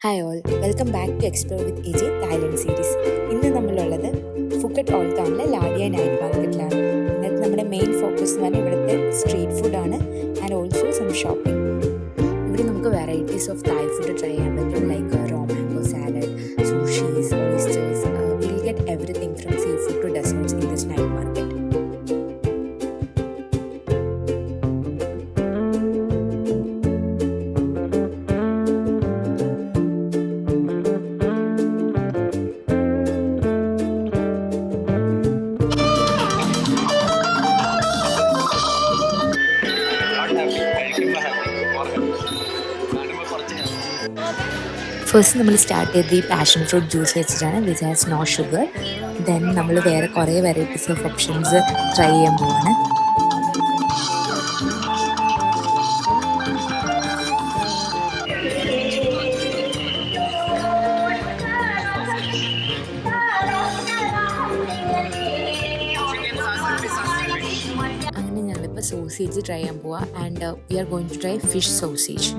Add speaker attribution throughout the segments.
Speaker 1: Hi all, welcome back to explore with AJ Thailand series. ഇന്ന് നമ്മളുള്ളത് Phuket all ടൗണിലെ ലാഡിയ night മാർക്കറ്റിലാണ്. ഇന്നത്തെ നമ്മുടെ മെയിൻ ഫോക്കസ് എന്ന് പറഞ്ഞാൽ ഇവിടുത്തെ സ്ട്രീറ്റ് ഫുഡാണ് ആൻഡ് ഓൾസോ സം ഷോപ്പിംഗ്. ഇവിടെ നമുക്ക് varieties of Thai food try ചെയ്യാൻ പറ്റും, like raw mango salad, sushis, oysters. Will get everything from sea food to desserts in this night market. First നമ്മൾ start ചെയ്ത് ഈ പാഷൻ ഫ്രൂട്ട് ജ്യൂസ് വെച്ചിട്ടാണ്, which has no sugar. Then നമ്മൾ വേറെ കുറേ varieties of options try ചെയ്യാൻ പോവാണ്. അങ്ങനെ ഞങ്ങളിപ്പോൾ സോസേജ് ട്രൈ ചെയ്യാൻ പോവാം. And we are going to try fish sausage.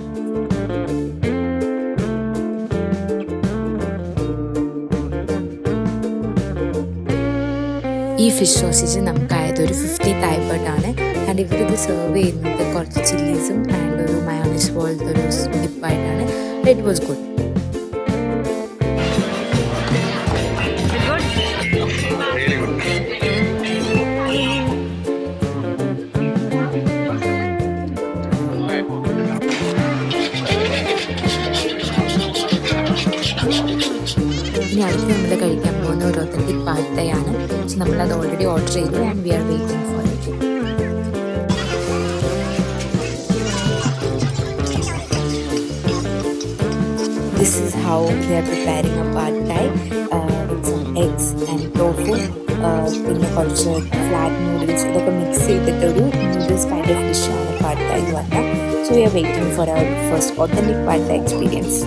Speaker 1: ഈ ഫിഷ് സോസേജ് നമുക്കായത് ഒരു 50 തായ് ബട്ട് ആണ്. ആൻഡ് ഇവിടെ ഇത് സെർവ് ചെയ്യുന്നത് കുറച്ച് ചില്ലീസും ആൻഡ് ഒരു മയോണൈസ് പോലത്തെ ഒരു ഡിപ്പായിട്ടാണ്. It was good. ഇനി അടുത്ത് നമ്മൾ കഴിക്കാൻ പോകുന്ന ഒരു ഒത്തൻറ്റിക് പാഡ് തൈ ആണ്. സോ നമ്മളത് ഓൾറെഡി ഓർഡർ ചെയ്തു and we are waiting for it. This is how they are preparing a pad thai with some eggs and tofu. പിന്നെ കുറച്ച് ഫ്ലാറ്റ് നൂഡിൽസ് ഇതൊക്കെ മിക്സ് ചെയ്തിട്ടൊരു നൂഡിൽസ് കൈൻഡ് ഓഫ് ഡിഷാണ് pad thai എന്ന് പറഞ്ഞാൽ. So we are waiting for our first authentic pad thai experience.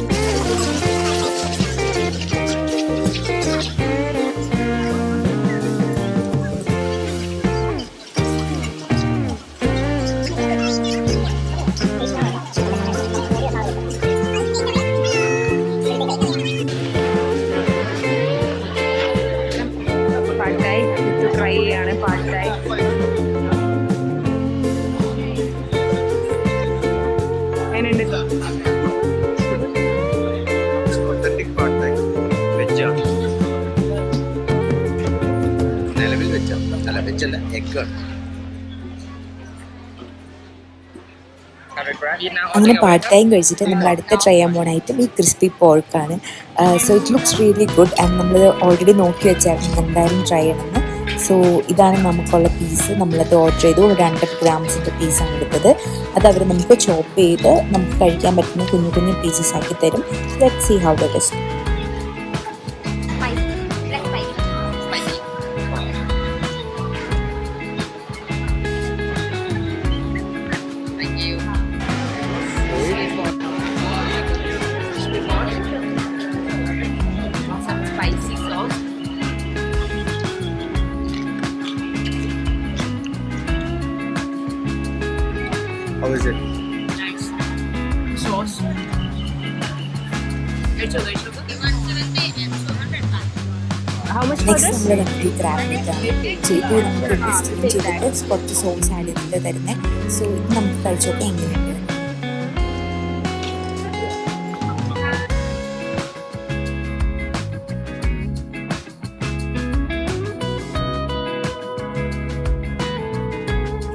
Speaker 1: Try ചെയ്യാണ് pad thai. എങ്ങനെയുണ്ട്?
Speaker 2: Authentic pad thai വെജാണ്. നിലവിൽ വെജല്ല, വെജല്ല, എഗ്ഗാണ്.
Speaker 1: അങ്ങനെ പാർട്ട് ടൈം കഴിച്ചിട്ട് നമ്മൾ അടുത്ത ട്രൈ ചെയ്യാൻ പോകുന്ന ഐറ്റം ഈ ക്രിസ്പി പോർക്കാണ്. So it looks really good and നമ്മൾ ഓൾറെഡി നോക്കി വെച്ചായിരുന്നു എന്തായാലും ട്രൈ ചെയ്യണമെന്ന്. സോ ഇതാണ് നമുക്കുള്ള പീസ്. നമ്മളത് ഓർഡർ ചെയ്തു. 200 ഗ്രാംസിൻ്റെ പീസാണ് എടുത്തത്. അത് അവർ നമുക്ക് ചോപ്പ് ചെയ്ത് നമുക്ക് കഴിക്കാൻ പറ്റുന്ന കുഞ്ഞു കുഞ്ഞു പീസസ് ആക്കി തരും. Let's see how it is.
Speaker 2: How is it?
Speaker 3: Nice. Sauce. It's delicious. How much for
Speaker 1: next
Speaker 3: this?
Speaker 1: നമ്മൾ നമുക്ക് ഈ ക്രാബ് മീറ്റാണ് ചെയ്ത് നമുക്ക് സ്റ്റീം ചെയ്തിട്ട് കുറച്ച് സോസ് ആഡ് ചെയ്തിട്ട് തരുന്നത്. സോ ഇത് നമുക്ക് കഴിച്ചോക്കെ എങ്ങനെയുണ്ട്.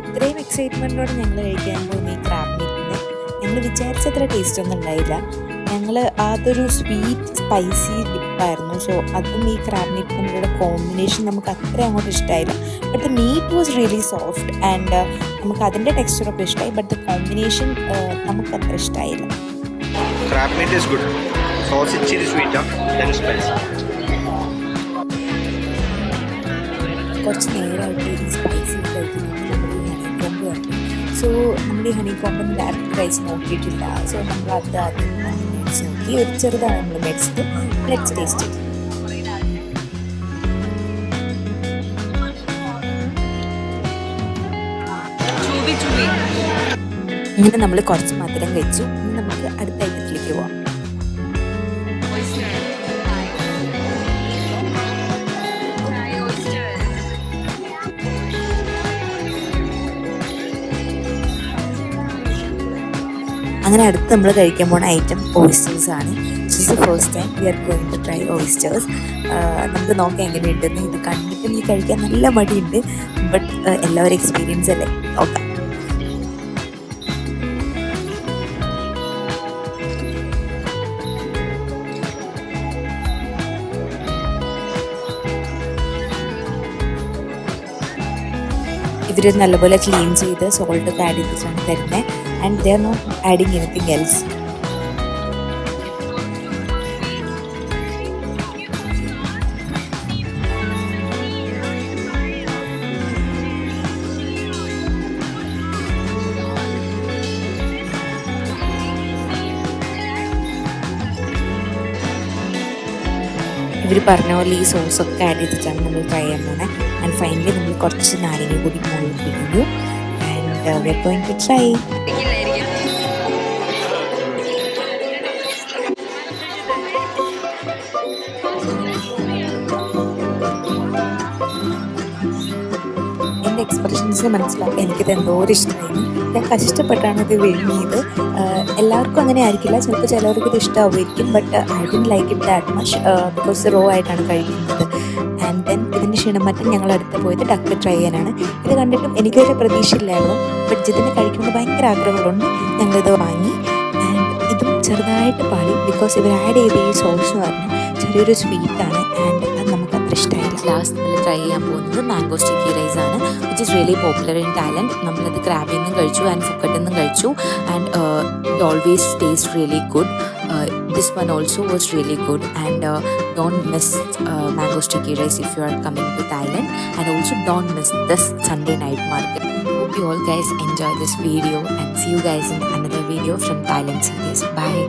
Speaker 1: ഇത്രയും എക്സൈറ്റ്മെൻറ്റോടെ ഞങ്ങൾ കഴിക്കാൻ പോകുന്ന ഈ ക്രാബ് മീറ്റിന് ഞങ്ങൾ വിചാരിച്ചത്ര ടേസ്റ്റ് ഒന്നും ഉണ്ടായില്ല. ഞങ്ങൾ അതൊരു സ്വീറ്റ് സ്പൈസി ഡിപ്പായിരുന്നു. സോ അതും ഈ ക്രാബ് മീറ്റ് നമ്മളുടെ കോമ്പിനേഷൻ നമുക്ക് അത്ര അങ്ങോട്ട് ഇഷ്ടമായില്ല. But the meat was really soft and നമുക്ക് അതിൻ്റെ ടെക്സ്ചറൊക്കെ ഇഷ്ടമായി. ബട്ട് ദ കോമ്പിനേഷൻ നമുക്ക് അത്ര ഇഷ്ടമായില്ല.
Speaker 2: Crab meat is good. Sauce ഇച്ചിരി സ്വീറ്റ് ആണ്, then spicy.
Speaker 1: കുറച്ച് നേരമായിട്ട് ഈ സ്പൈസി കഴിക്കുന്നത് നമ്മൾ ഈ ഹണിക്കോമ്പ് കണ്ടു. സോ നമ്മൾ ഈ ഹണിക്കോമ്പ് ഡയറക്റ്റ് കഴിച്ച് നോക്കിയിട്ടില്ല. സോ നമ്മൾ അത് ആദ്യം മേടിച്ച് നോക്കി. ഒരു ചെറുതാണ് നമ്മൾ മേടിച്ചത്. Let's taste it. ഇങ്ങനെ നമ്മൾ കുറച്ച് മധുരം കഴിച്ചു. ഇനി നമുക്ക് അടുത്ത ഐറ്റത്തിലേക്ക് പോവാം. അങ്ങനെ അടുത്ത് നമ്മൾ കഴിക്കാൻ പോകുന്ന ഐറ്റം ഓയിസ്റ്റേഴ്സ് ആണ്. This is the first time we are going to try oysters. നമുക്ക് നോക്കാം എങ്ങനെയുണ്ടെന്ന്. ഇത് കണ്ടിട്ട് എനിക്ക് കഴിക്കാൻ നല്ല മടിയുണ്ട്, ബട്ട് എല്ലാവരും എക്സ്പീരിയൻസ് അല്ലേ, നോക്കാം. ഇവർ നല്ലപോലെ ക്ലീൻ ചെയ്ത് സോൾട്ടൊക്കെ ആഡ് ചെയ്തിട്ടാണ് തരുന്നത്. And they are not adding anything else. ഇവർ പറഞ്ഞ പോലെ ഈ സോസൊക്കെ ആഡ് ചെയ്തിട്ടാണ് നമ്മൾ ട്രൈ ചെയ്യാൻ പോകുന്നത്. ആൻഡ് ഫൈനലി നമ്മൾ കുറച്ച് നാരങ്ങ കൂടി മുകളിൽ പിടിക്കുന്നു. And we are going to try. എൻ്റെ എക്സ്പ്രഷൻസ് മനസ്സിലാക്കാൻ എനിക്കിത് എന്തോരം ഇഷ്ടമായിരുന്നു. ഞാൻ കഷ്ടപ്പെട്ടാണ് ഇത് വിഴുങ്ങിയത്. എല്ലാവർക്കും അങ്ങനെ ആയിരിക്കില്ല, ചിലപ്പോൾ ചിലവർക്ക് ഇത് ഇഷ്ടമാവുമായിരിക്കും. But I didn't like it that much because raw ആയിട്ടാണ് കഴിക്കുന്നത്. ആൻഡ് ദെൻ ഇതിൻ്റെ ക്ഷീണം മാറ്റാൻ ഞങ്ങൾ അടുത്ത് പോയത് ഡക്ക് ട്രൈ ചെയ്യാനാണ്. ഇത് കണ്ടിട്ടും എനിക്കൊരു പ്രതീക്ഷയില്ലായിരുന്നു, ബട്ട് ജിതിന് കഴിക്കുന്നത് ഭയങ്കര ആഗ്രഹമുണ്ട്. ഞങ്ങളിത് വാങ്ങി. ആൻഡ് ഇതും ചെറുതായിട്ട് പാടി, ബിക്കോസ് ഇവർ ആഡ് ചെയ്ത ഈ സോസ് എന്ന് പറഞ്ഞാൽ ചെറിയൊരു സ്വീറ്റാണ്. ആൻഡ് അത് നമുക്ക് അത്ര ഇഷ്ടമായില്ല. ലാസ്റ്റ് നമ്മൾ ട്രൈ ചെയ്യാൻ പോകുന്നത് മാംഗോ സ്റ്റിക്കി റൈസ് ആണ്, which is really popular in Thailand. നമ്മളത് ക്രാബിൽ നിന്നും കഴിച്ചു ആൻഡ് ഫുക്കറ്റിൽ നിന്നും കഴിച്ചു. And it always taste really good. This one also was really good. And don't miss mango sticky rice if you are coming to Thailand. And also don't miss this Sunday night market. Hope you all guys enjoy this video, and see you guys in another video from Thailand series. Bye.